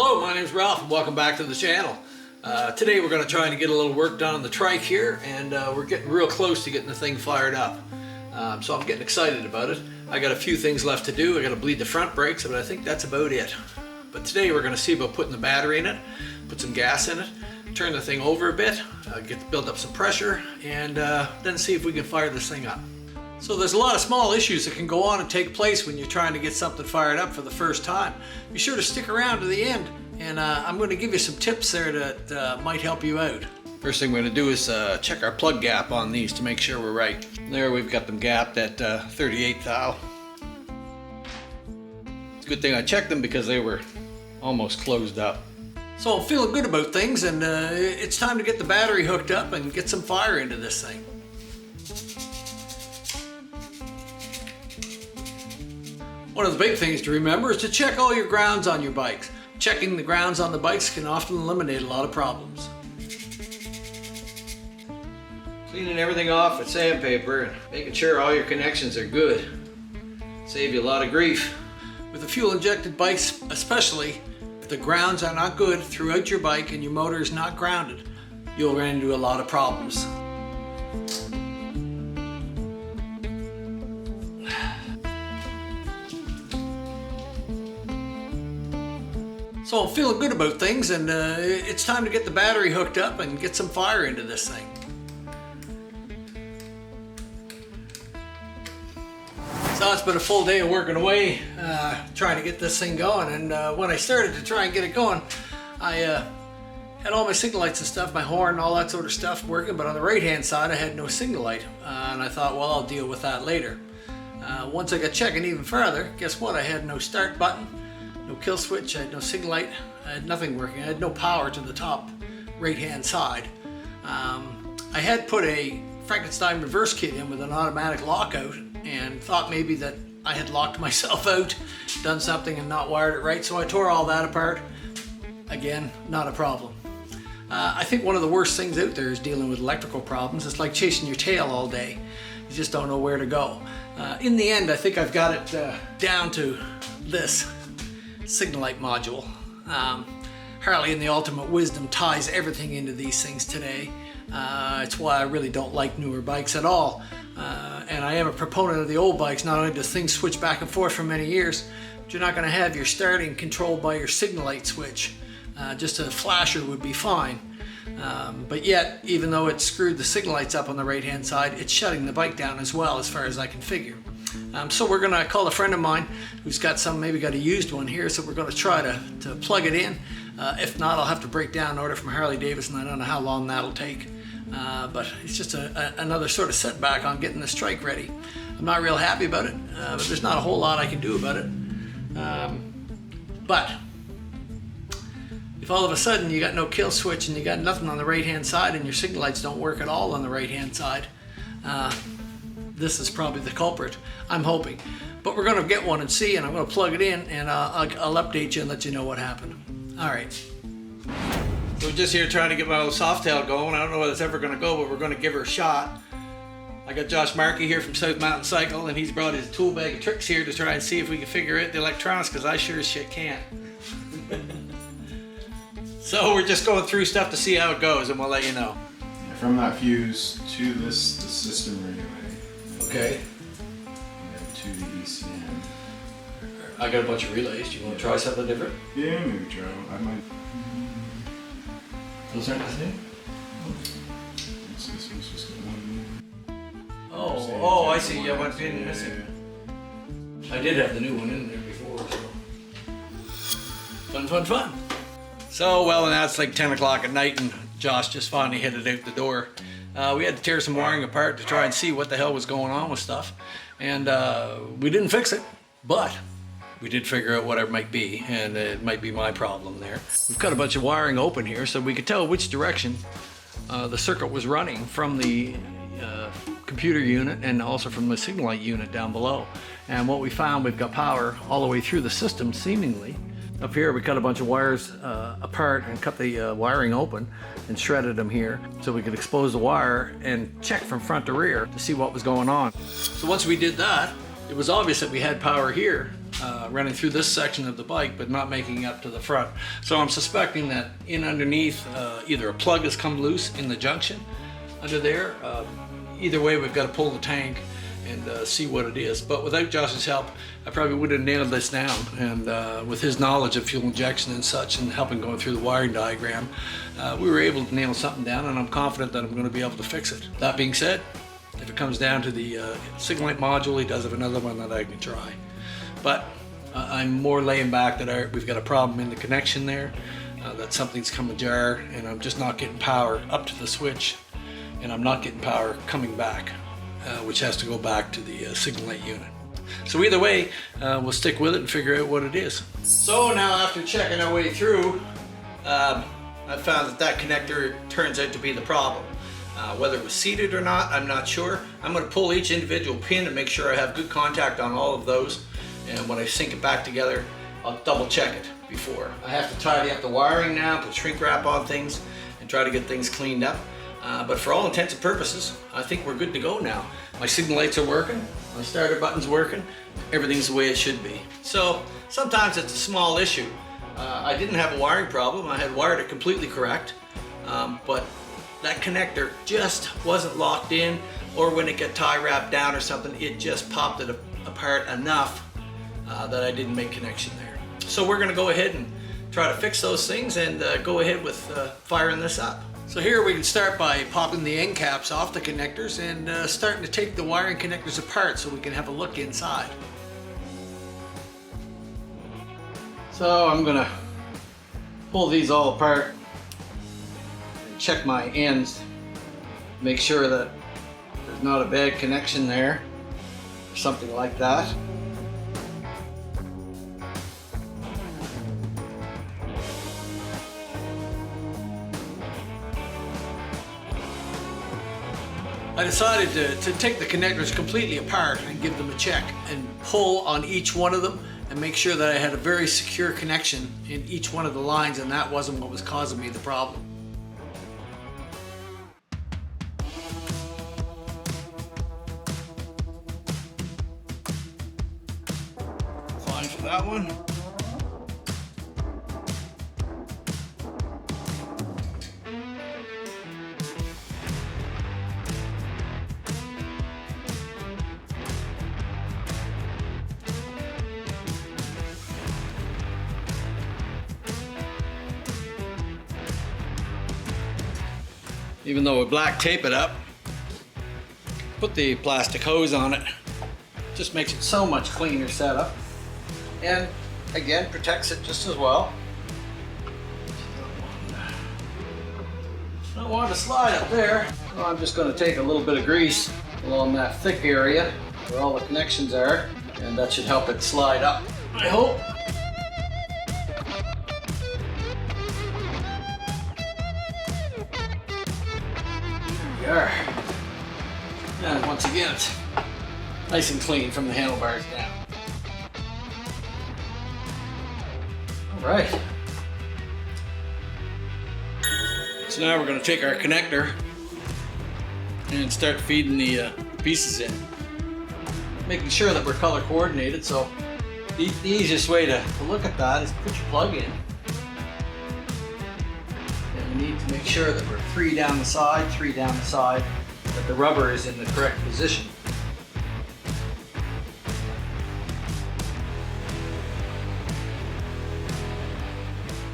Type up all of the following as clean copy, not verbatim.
Hello, my name is Ralph and welcome back to the channel. Today we're going to try and get a little work done on the trike here, and we're getting real close to getting the thing fired up. So I'm getting excited about it. I got a few things left to do. I got to bleed the front brakes, but I think that's about it. But today we're going to see about putting the battery in it, put some gas in it, turn the thing over a bit, build up some pressure, and then see if we can fire this thing up. So there's a lot of small issues that can go on and take place when you're trying to get something fired up for the first time. Be sure to stick around to the end, and I'm going to give you some tips there that might help you out. First thing we're going to do is check our plug gap on these to make sure we're right. There we've got them gapped at 38 thou. It's a good thing I checked them because they were almost closed up. So I'm feeling good about things, and it's time to get the battery hooked up and get some fire into this thing. One of the big things to remember is to check all your grounds on your bikes. Checking the grounds on the bikes can often eliminate a lot of problems. Cleaning everything off with sandpaper and making sure all your connections are good. Save you a lot of grief. With the fuel injected bikes especially, if the grounds are not good throughout your bike and your motor is not grounded, you'll run into a lot of problems. So I'm feeling good about things, and it's time to get the battery hooked up and get some fire into this thing. So it's been a full day of working away, trying to get this thing going, and when I started to try and get it going, I had all my signal lights and stuff, my horn, all that sort of stuff working, but on the right hand side I had no signal light, and I thought, well, I'll deal with that later. Once I got checking even further, guess what? I had no start button, no kill switch, I had no signal light, I had nothing working. I had no power to the top right hand side. I had put a Frankenstein reverse kit in with an automatic lockout and thought maybe that I had locked myself out, done something and not wired it right, so I tore all that apart. Again, not a problem. I think one of the worst things out there is dealing with electrical problems. It's like chasing your tail all day. You just don't know where to go. In the end, I think I've got it down to this signal light module. Harley in the ultimate wisdom ties everything into these things today. It's why I really don't like newer bikes at all. And I am a proponent of the old bikes. Not only does things switch back and forth for many years, but you're not going to have your starting controlled by your signal light switch. Just a flasher would be fine. But yet, even though it screwed the signal lights up on the right hand side, it's shutting the bike down as well, as far as I can figure. So we're going to call a friend of mine who's got some, maybe got a used one here, so we're going to try to plug it in. If not, I'll have to break down an order from Harley Davidson. I don't know how long that'll take. But it's just another sort of setback on getting this trike ready. I'm not real happy about it, but there's not a whole lot I can do about it. But if all of a sudden you got no kill switch and you got nothing on the right hand side and your signal lights don't work at all on the right hand side, this is probably the culprit, I'm hoping. But we're going to get one and see, and I'm going to plug it in, and I'll update you and let you know what happened. All right. So we're just here trying to get my little Softail going. I don't know whether it's ever going to go, but we're going to give her a shot. I got Josh Markey here from South Mountain Cycle, and he's brought his tool bag of tricks here to try and see if we can figure out the electronics, because I sure as shit can't. So we're just going through stuff to see how it goes, and we'll let you know. From that fuse to the system relay. Okay. And to the ECM. I got a bunch of relays. Do you want to try something different? Yeah, maybe try. I might. Those aren't the same? This one's just one. Oh, I see. Yeah, one's been missing. I did have the new one in there before, so. Fun. So, well, and that's like 10 o'clock at night, and Josh just finally headed out the door. We had to tear some wiring apart to try and see what the hell was going on with stuff. And we didn't fix it, but we did figure out what it might be, and it might be my problem there. We've got a bunch of wiring open here, so we could tell which direction the circuit was running from the computer unit and also from the signal light unit down below. And what we found, we've got power all the way through the system, seemingly. Up here we cut a bunch of wires apart and cut the wiring open and shredded them here so we could expose the wire and check from front to rear to see what was going on. So once we did that, it was obvious that we had power here running through this section of the bike but not making it up to the front. So I'm suspecting that in underneath either a plug has come loose in the junction under there. Either way, we've got to pull the tank and see what it is. But without Josh's help, I probably would have nailed this down. And with his knowledge of fuel injection and such, and helping going through the wiring diagram, we were able to nail something down, and I'm confident that I'm going to be able to fix it. That being said, if it comes down to the signal light module, he does have another one that I can try. But I'm more laying back that we've got a problem in the connection there, that something's come ajar, and I'm just not getting power up to the switch, and I'm not getting power coming back, which has to go back to the signal light unit. So either way, we'll stick with it and figure out what it is. So now, after checking our way through, I found that connector turns out to be the problem. Whether it was seated or not, I'm not sure. I'm going to pull each individual pin and make sure I have good contact on all of those. And when I sync it back together, I'll double check it before. I have to tidy up the wiring now, put shrink wrap on things, and try to get things cleaned up. But for all intents and purposes, I think we're good to go now. My signal lights are working, my starter button's working, everything's the way it should be. So sometimes it's a small issue. I didn't have a wiring problem, I had wired it completely correct, but that connector just wasn't locked in, or when it got tie wrapped down or something, it just popped it apart enough that I didn't make connection there. So we're going to go ahead and try to fix those things and go ahead with firing this up. So here we can start by popping the end caps off the connectors and starting to take the wiring connectors apart so we can have a look inside. So I'm going to pull these all apart and check my ends, make sure that there's not a bad connection there or something like that. I decided to take the connectors completely apart and give them a check and pull on each one of them and make sure that I had a very secure connection in each one of the lines, and that wasn't what was causing me the problem. Fine for that one. Even though we black tape it up, put the plastic hose on it, just makes it so much cleaner setup, and again protects it just as well. Don't want to slide up there. So I'm just going to take a little bit of grease along that thick area where all the connections are, and that should help it slide up, I hope. And once again, it's nice and clean from the handlebars down. All right. So now we're going to take our connector and start feeding the pieces in, making sure that we're color coordinated. So the easiest way to look at that is put your plug in. We need to make sure that we're three down the side, that the rubber is in the correct position.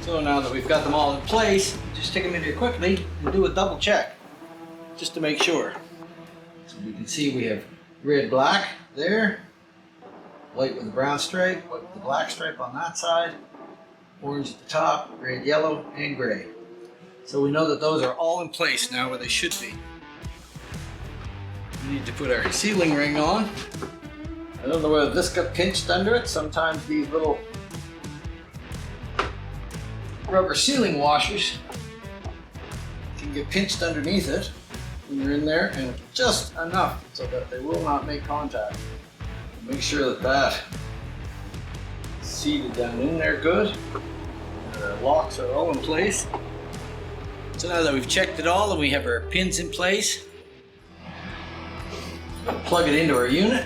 So now that we've got them all in place, just take them in here quickly and do a double check, just to make sure. So you can see we have red, black there, white with a brown stripe, white with a black stripe on that side, orange at the top, red, yellow, and gray. So we know that those are all in place now where they should be. We need to put our sealing ring on. I don't know whether this got pinched under it. Sometimes these little rubber sealing washers can get pinched underneath it when you're in there, and just enough so that they will not make contact. Make sure that that is seated down in there good. Our locks are all in place. So now that we've checked it all and we have our pins in place, plug it into our unit.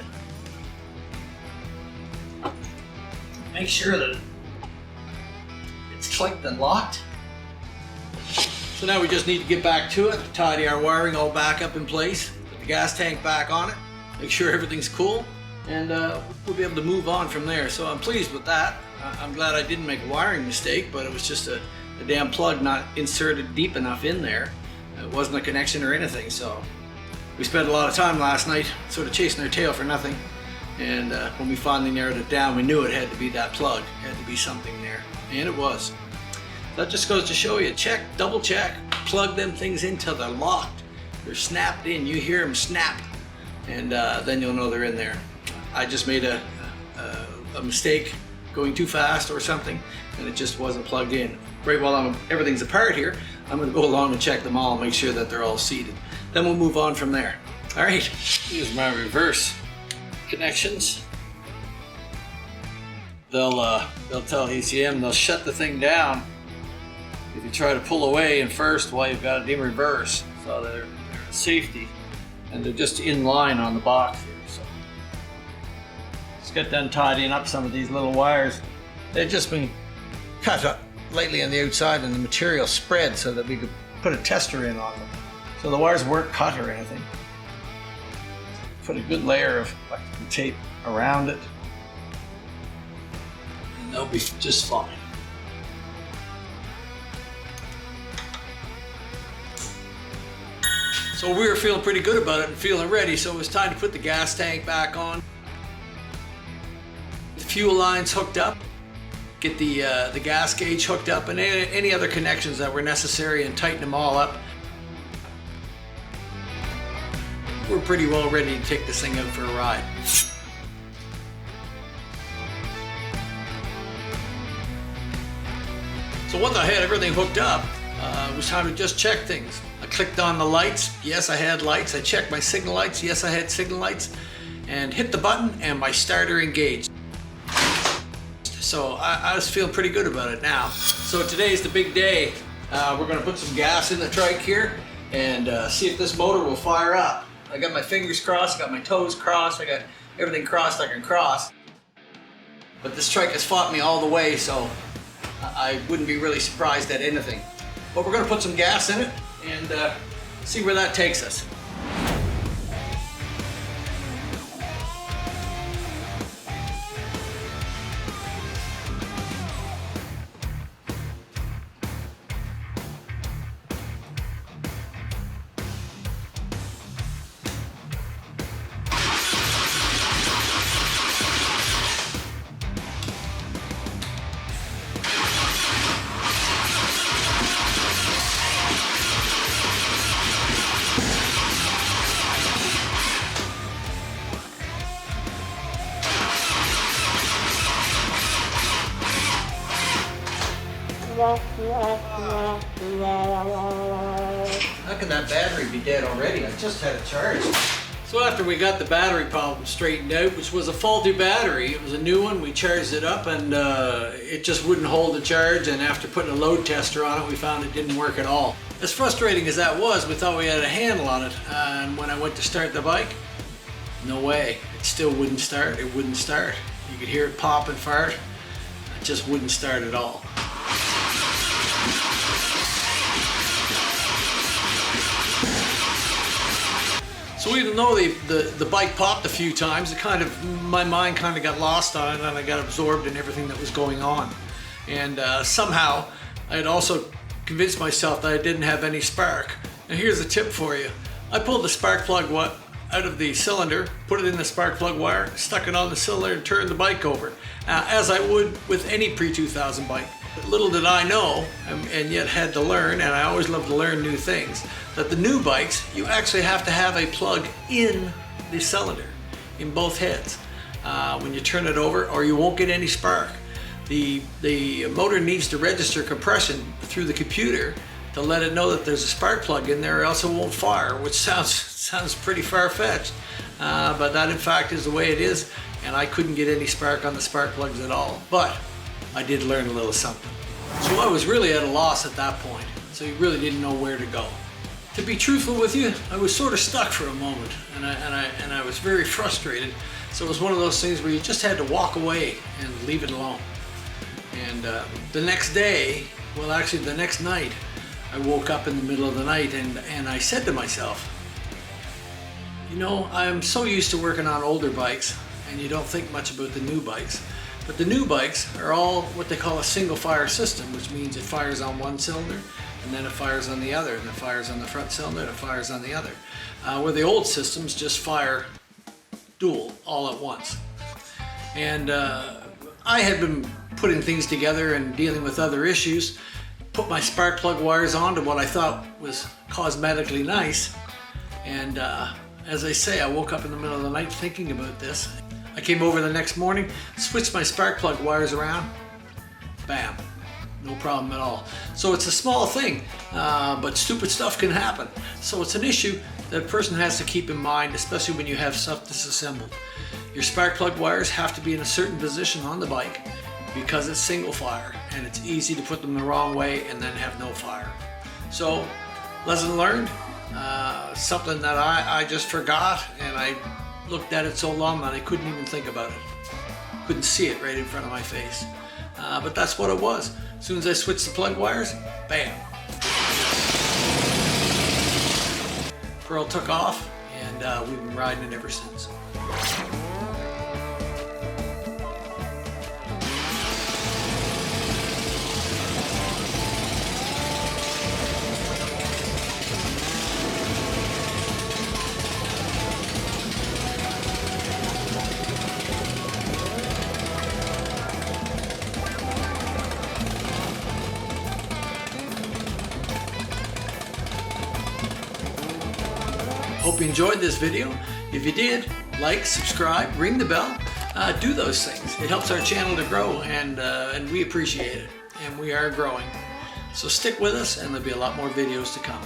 make sure that it's clicked and locked. So now we just need to get back to it, tidy our wiring all back up in place, put the gas tank back on it, make sure everything's cool, and we'll be able to move on from there. So I'm pleased with that. I'm glad I didn't make a wiring mistake, but it was just a damn plug not inserted deep enough in there. It wasn't a connection or anything, so we spent a lot of time last night sort of chasing our tail for nothing. And when we finally narrowed it down, we knew it had to be that plug. It had to be something there, and it was. That just goes to show you, check, double check, plug them things in till they're locked. They're snapped in, you hear them snap, and then you'll know they're in there. I just made a mistake going too fast or something, and it just wasn't plugged in. Right while everything's apart here, I'm gonna go along and check them all and make sure that they're all seated. Then we'll move on from there. All right, here's my reverse connections. They'll tell ECM, they'll shut the thing down if you try to pull away in first while you've got it in reverse. So they're safety, and they're just in line on the box here. So just got done tidying up some of these little wires. They've just been cut up lately on the outside, and the material spread so that we could put a tester in on them. So the wires weren't cut or anything. Put a good layer of electrical tape around it, and they'll be just fine. So we were feeling pretty good about it and feeling ready, so it was time to put the gas tank back on. The fuel lines hooked up, get the gas gauge hooked up, and any other connections that were necessary, and tighten them all up. We're pretty well ready to take this thing out for a ride. So once I had everything hooked up, it was time to just check things. I clicked on the lights. Yes, I had lights. I checked my signal lights. Yes, I had signal lights. And hit the button, and my starter engaged. So I was feeling pretty good about it now. So today's the big day. We're gonna put some gas in the Trike here and see if this motor will fire up. I got my fingers crossed, I got my toes crossed, I got everything crossed I can cross. But this Trike has fought me all the way, so I wouldn't be really surprised at anything. But we're gonna put some gas in it and see where that takes us. How can that battery be dead already? I just had it charged. So after we got the battery problem straightened out, which was a faulty battery, it was a new one, we charged it up and it just wouldn't hold the charge, and after putting a load tester on it, we found it didn't work at all. As frustrating as that was, we thought we had a handle on it, and when I went to start the bike, no way. It still wouldn't start, it wouldn't start. You could hear it pop and fart, it just wouldn't start at all. So even though the bike popped a few times, my mind kind of got lost on it, and I got absorbed in everything that was going on. And somehow I had also convinced myself that I didn't have any spark. Now here's a tip for you. I pulled the spark plug out of the cylinder, put it in the spark plug wire, stuck it on the cylinder, and turned the bike over, as I would with any pre-2000 bike. But little did I know, and yet had to learn, and I always love to learn new things, that the new bikes, you actually have to have a plug in the cylinder, in both heads, when you turn it over, or you won't get any spark. The motor needs to register compression through the computer to let it know that there's a spark plug in there, or else it won't fire, which sounds pretty far-fetched, but that in fact is the way it is, and I couldn't get any spark on the spark plugs at all. But I did learn a little something. So I was really at a loss at that point, so you really didn't know where to go. To be truthful with you, I was sort of stuck for a moment, and I was very frustrated. So it was one of those things where you just had to walk away and leave it alone. And the next day, well actually the next night, I woke up in the middle of the night and I said to myself, you know, I'm so used to working on older bikes and you don't think much about the new bikes. But the new bikes are all what they call a single fire system, which means it fires on one cylinder and then it fires on the other, and it fires on the front cylinder and it fires on the other. Where the old systems just fire dual all at once. And I had been putting things together and dealing with other issues, put my spark plug wires on to what I thought was cosmetically nice. And as I say, I woke up in the middle of the night thinking about this. I came over the next morning, switched my spark plug wires around, bam, no problem at all. So it's a small thing, but stupid stuff can happen. So it's an issue that a person has to keep in mind, especially when you have stuff disassembled. Your spark plug wires have to be in a certain position on the bike because it's single fire and it's easy to put them the wrong way and then have no fire. So, lesson learned, something that I just forgot, and I looked at it so long that I couldn't even think about it. Couldn't see it right in front of my face. But that's what it was. As soon as I switched the plug wires, bam. Pearl took off, and we've been riding it ever since. Hope you enjoyed this video. If you did, like, subscribe, ring the bell, do those things. It helps our channel to grow, and we appreciate it. And we are growing. So stick with us, and there'll be a lot more videos to come.